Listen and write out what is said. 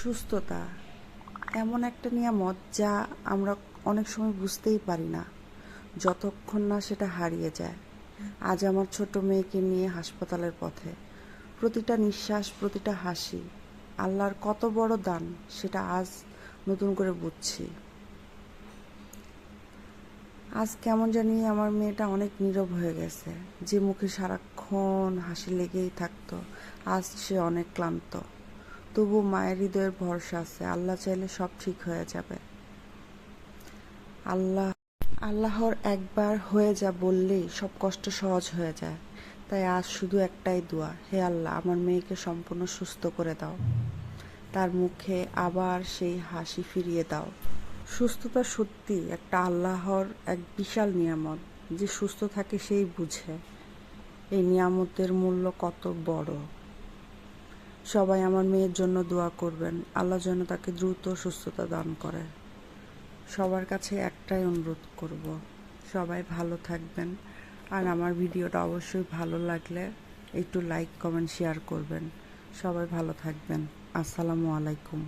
সুস্থতা এমন একটা নিয়ামত যা আমরা অনেক সময় বুঝতেই পারি না যতক্ষণ না সেটা হারিয়ে যায়। আজ আমার ছোট মেয়েকে নিয়ে হাসপাতালের পথে, প্রতিটা নিঃশ্বাস, প্রতিটা হাসি আল্লাহর কত বড় দান সেটা আজ নতুন করে বুঝছি। আজ কেমন জানি আমার মেয়েটা অনেক নীরব হয়ে গেছে। যে মুখে সারাক্ষণ হাসি লেগেই থাকতো, আজ সে অনেক ক্লান্ত। তবু মায়ের হৃদয়ের ভরসা আছে, আল্লাহ চাইলে সব ঠিক হয়ে যাবে। আল্লাহ আল্লাহর একবার হয়ে যা বললেই সব কষ্ট সহজ হয়ে যায়। তাই আজ শুধু একটাই দোয়া, হে আল্লাহ আমার মেয়েকে সম্পূর্ণ সুস্থ করে দাও, তার মুখে আবার সেই হাসি ফিরিয়ে দাও। সুস্থতা সত্যি একটা আল্লাহর এক বিশাল নিয়ামত। যে সুস্থ থাকে সেই বুঝে এই নিয়ামতের মূল্য কত বড়। সবাই আমার মেয়ের জন্য দোয়া করবেন, আল্লাহ যেন তাকে দ্রুত সুস্থতা দান করে। সবার কাছে একটাই অনুরোধ করব, সবাই ভালো থাকবেন। আর আমার ভিডিওটা অবশ্যই ভালো লাগলে একটু লাইক, কমেন্ট, শেয়ার করবেন। সবাই ভালো থাকবেন। আসসালামু আলাইকুম।